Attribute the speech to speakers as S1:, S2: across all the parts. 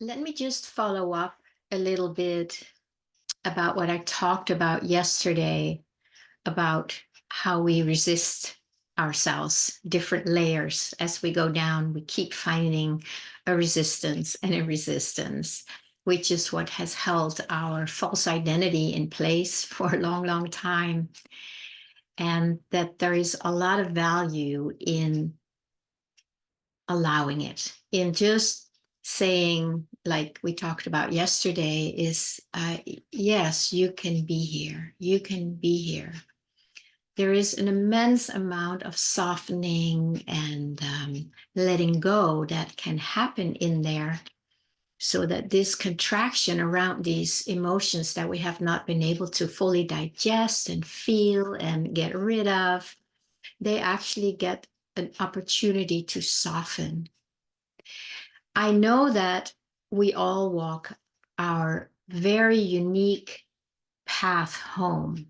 S1: Let me just follow up a little bit about what I talked about yesterday about how we resist ourselves, different layers as we go down. We keep finding a resistance and a resistance, which is what has held our false identity in place for a long, long time. And that there is a lot of value in allowing it, in just saying, like we talked about yesterday, is yes, you can be here. You can be here. There is an immense amount of softening and letting go that can happen in there, so that this contraction around these emotions that we have not been able to fully digest and feel and get rid of, they actually get an opportunity to soften. I know that we all walk our very unique path home.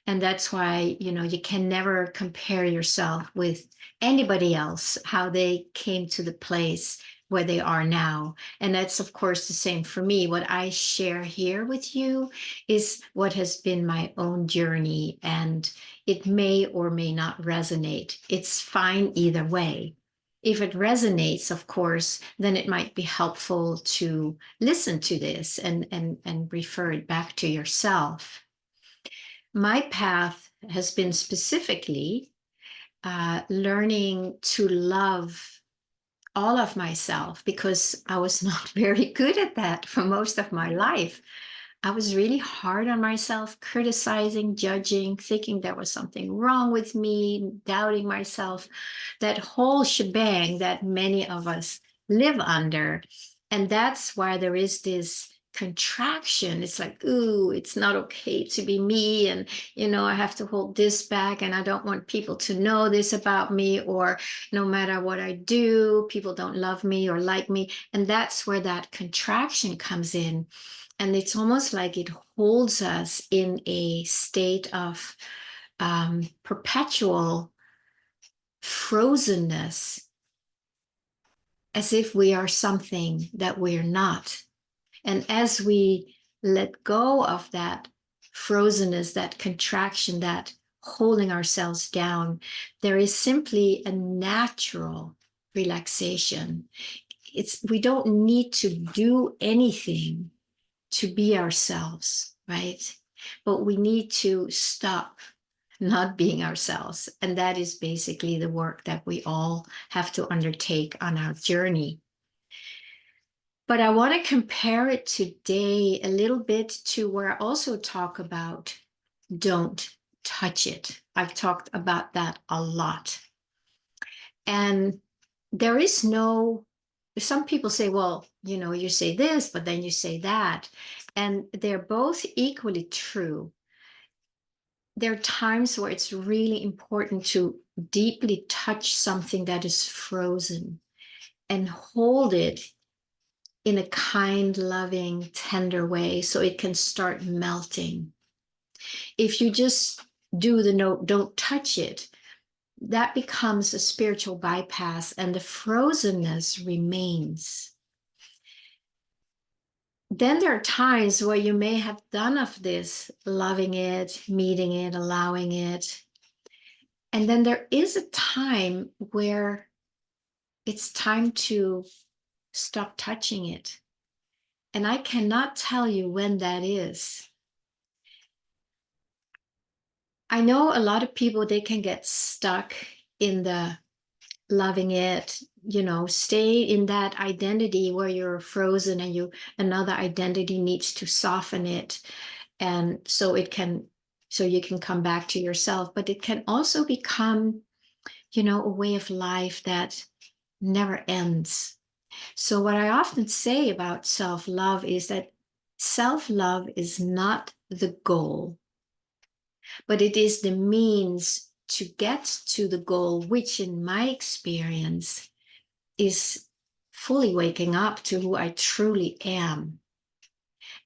S1: And that's why, you can never compare yourself with anybody else, how they came to the place where they are now. And that's, of course, the same for me. What I share here with you is what has been my own journey, and it may or may not resonate. It's fine either way. If it resonates, of course, then it might be helpful to listen to this and refer it back to yourself. My path has been specifically learning to love all of myself, because I was not very good at that for most of my life. I was really hard on myself, criticizing, judging, thinking there was something wrong with me, doubting myself, that whole shebang that many of us live under. And that's why there is this contraction. It's like, ooh, it's not okay to be me. And, I have to hold this back, and I don't want people to know this about me, or no matter what I do, people don't love me or like me. And that's where that contraction comes in. And it's almost like it holds us in a state of perpetual frozenness, as if we are something that we're not. And as we let go of that frozenness, that contraction, that holding ourselves down, there is simply a natural relaxation. We don't need to do anything to be ourselves, right? But we need to stop not being ourselves. And that is basically the work that we all have to undertake on our journey. But I want to compare it today a little bit to where I also talk about don't touch it. I've talked about that a lot. And there is no, some people say, well, you say this, but then you say that. And they're both equally true. There are times where it's really important to deeply touch something that is frozen and hold it in a kind, loving, tender way so it can start melting. If you just do the no, don't touch it, that becomes a spiritual bypass, and the frozenness remains. Then there are times where you may have done of this, loving it, meeting it, allowing it. And then there is a time where it's time to stop touching it. And I cannot tell you when that is. I know a lot of people, they can get stuck in the loving it, stay in that identity where you're frozen, and another identity needs to soften it. And so you can come back to yourself, but it can also become, a way of life that never ends. So what I often say about self-love is that self-love is not the goal, but it is the means to get to the goal, which in my experience is fully waking up to who I truly am.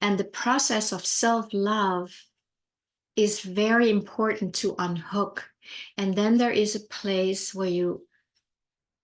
S1: And the process of self-love is very important to unhook. And then there is a place where you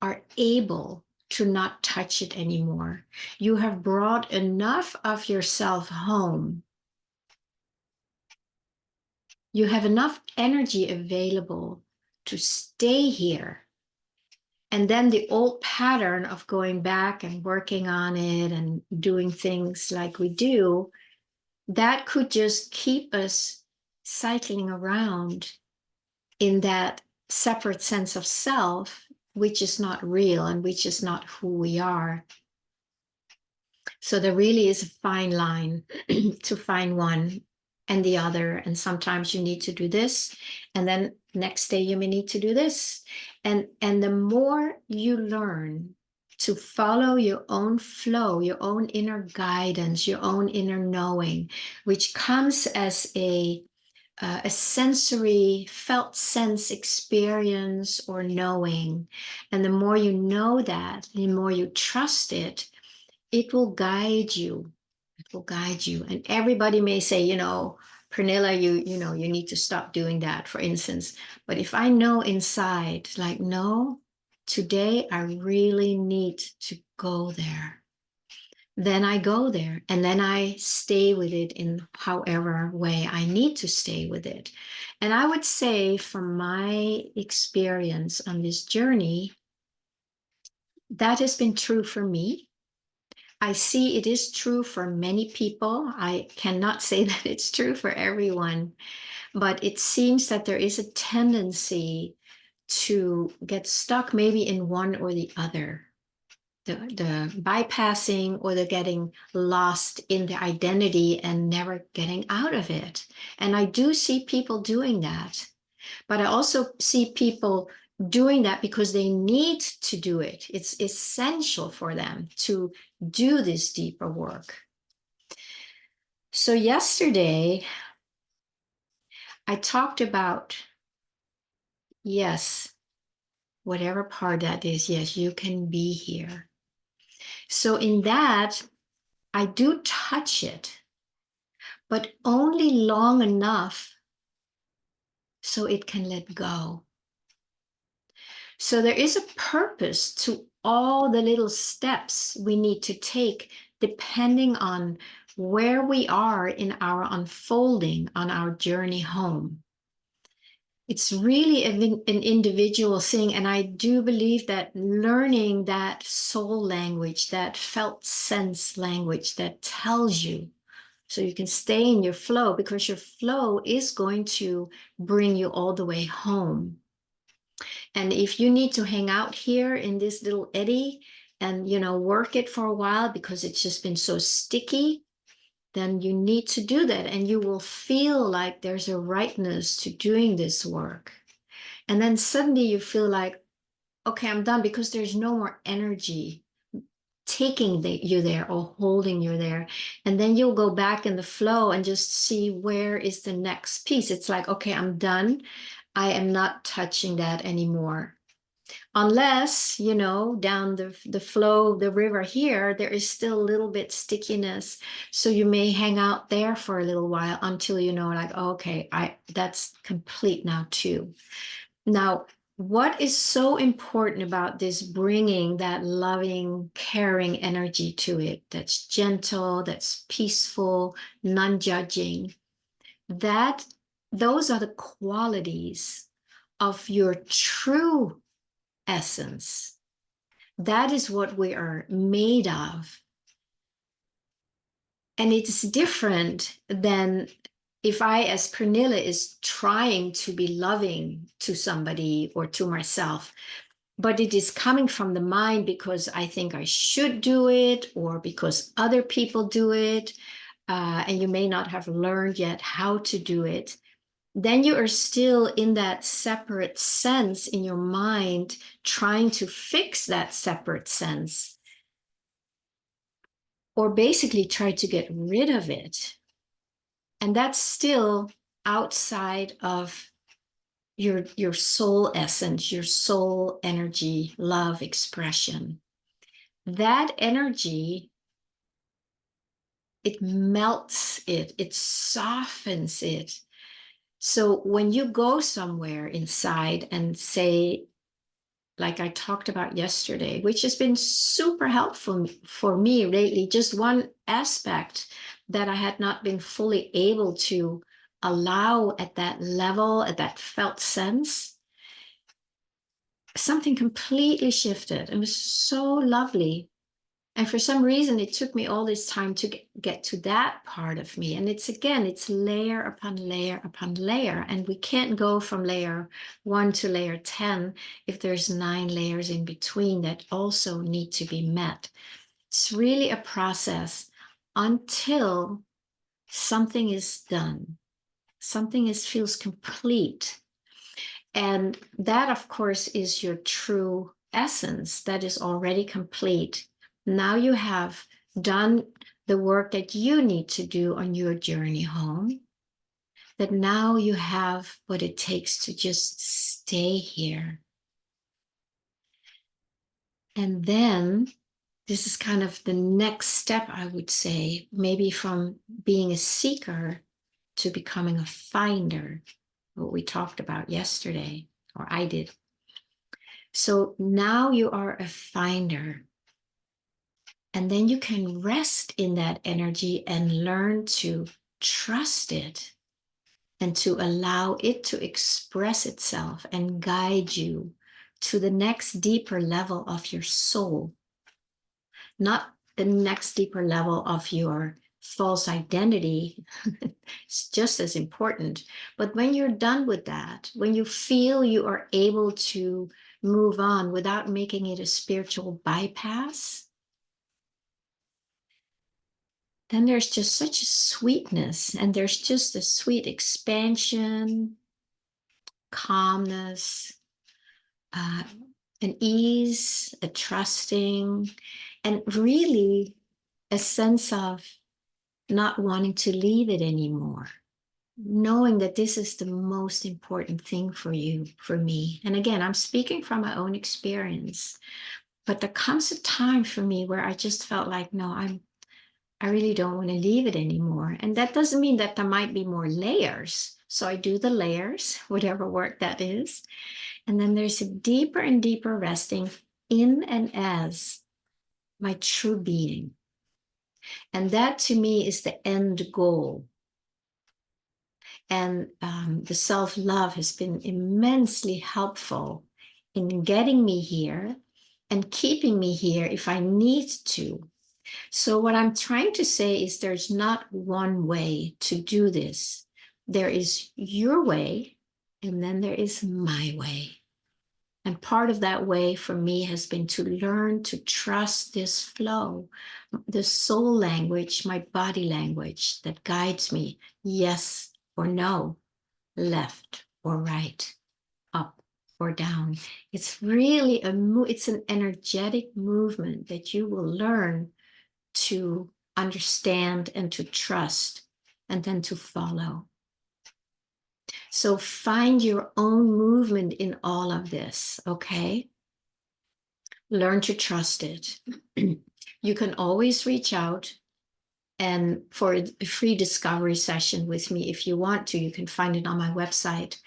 S1: are able to not touch it anymore. You have brought enough of yourself home. You have enough energy available to stay here. And then the old pattern of going back and working on it and doing things like we do, that could just keep us cycling around in that separate sense of self, which is not real and which is not who we are. So there really is a fine line to find one and the other. And sometimes you need to do this, and then next day you may need to do this. And the more you learn to follow your own flow, your own inner guidance, your own inner knowing, which comes as a sensory felt sense experience or knowing. And the more you know that, the more you trust it, it will guide you. It will guide you. And everybody may say, Pernilla, you need to stop doing that, for instance. But if I know inside, like, no, today I really need to go there, then I go there, and then I stay with it in however way I need to stay with it. And I would say, from my experience on this journey, that has been true for me. I see it is true for many people. I cannot say that it's true for everyone, but it seems that there is a tendency to get stuck maybe in one or the other. The bypassing or the getting lost in the identity and never getting out of it. And I do see people doing that, but I also see people doing that because they need to do it. It's essential for them to do this deeper work. So yesterday, I talked about, yes, whatever part that is, yes, you can be here. So in that, I do touch it, but only long enough so it can let go. So there is a purpose to all the little steps we need to take depending on where we are in our unfolding on our journey home. It's really an individual thing. And I do believe that learning that soul language, that felt sense language that tells you, so you can stay in your flow, because your flow is going to bring you all the way home. And if you need to hang out here in this little eddy and, work it for a while because it's just been so sticky, then you need to do that. And you will feel like there's a rightness to doing this work. And then suddenly you feel like, okay, I'm done, because there's no more energy taking you there or holding you there. And then you'll go back in the flow and just see where is the next piece. It's like, okay, I'm done. I am not touching that anymore. Unless, down the flow of the river here, there is still a little bit stickiness. So you may hang out there for a little while until like, oh, okay, that's complete now too. Now, what is so important about this bringing that loving, caring energy to it, that's gentle, that's peaceful, non-judging, that those are the qualities of your true essence. That is what we are made of. And it's different than if I, as Pernilla, is trying to be loving to somebody or to myself, but it is coming from the mind because I think I should do it, or because other people do it, and you may not have learned yet how to do it. Then you are still in that separate sense in your mind, trying to fix that separate sense, or basically try to get rid of it. And that's still outside of your soul essence, your soul energy, love expression. That energy, it melts it, it softens it. So when you go somewhere inside and say, like I talked about yesterday, which has been super helpful for me lately. Just one aspect that I had not been fully able to allow at that level, at that felt sense, something completely shifted. It was so lovely. And for some reason, it took me all this time to get to that part of me. And it's layer upon layer upon layer. And we can't go from layer 1 to layer 10 if there's 9 layers in between that also need to be met. It's really a process until something is done, something feels complete. And that, of course, is your true essence that is already complete. Now you have done the work that you need to do on your journey home, that now you have what it takes to just stay here. And then this is kind of the next step, I would say, maybe from being a seeker to becoming a finder, what we talked about yesterday, or I did. So now you are a finder. And then you can rest in that energy and learn to trust it and to allow it to express itself and guide you to the next deeper level of your soul, not the next deeper level of your false identity. It's just as important. But when you're done with that, when you feel you are able to move on without making it a spiritual bypass, then there's just such a sweetness, and there's just a sweet expansion, calmness, an ease, a trusting, and really a sense of not wanting to leave it anymore, knowing that this is the most important thing for you, for me. And again, I'm speaking from my own experience, but there comes a time for me where I just felt like, no, I really don't want to leave it anymore. And that doesn't mean that there might be more layers. So I do the layers, whatever work that is. And then there's a deeper and deeper resting in and as my true being. And that to me is the end goal. And the self-love has been immensely helpful in getting me here and keeping me here if I need to. So what I'm trying to say is there's not one way to do this. There is your way, and then there is my way. And part of that way for me has been to learn to trust this flow, the soul language, my body language that guides me, yes or no, left or right, up or down. It's really it's an energetic movement that you will learn to understand and to trust, and then to follow. So find your own movement in all of this, okay? Learn to trust it. You can always reach out and for a free discovery session with me if you want to. You can find it on my website,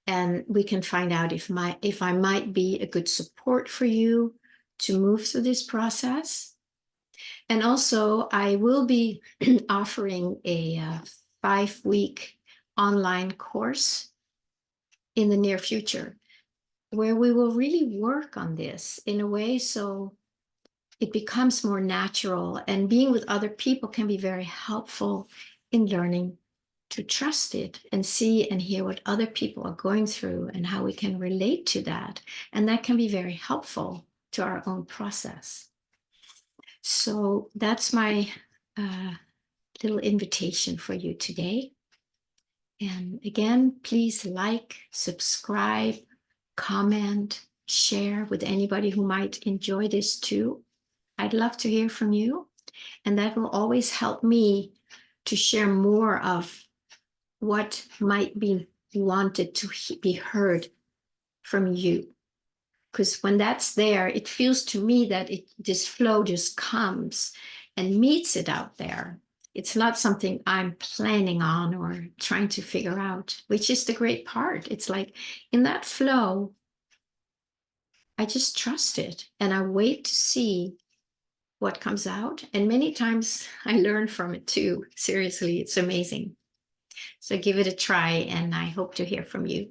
S1: and we can find out if I might be a good support for you to move through this process. And also, I will be offering a 5-week online course in the near future where we will really work on this in a way so it becomes more natural, and being with other people can be very helpful in learning to trust it and see and hear what other people are going through and how we can relate to that. And that can be very helpful to our own process. So that's my little invitation for you today. And again, please like, subscribe, comment, share with anybody who might enjoy this too. I'd love to hear from you. And that will always help me to share more of what might be wanted to be heard from you. Because when that's there, it feels to me that this flow just comes and meets it out there. It's not something I'm planning on or trying to figure out, which is the great part. It's like in that flow, I just trust it and I wait to see what comes out. And many times I learn from it too. Seriously, it's amazing. So give it a try and I hope to hear from you.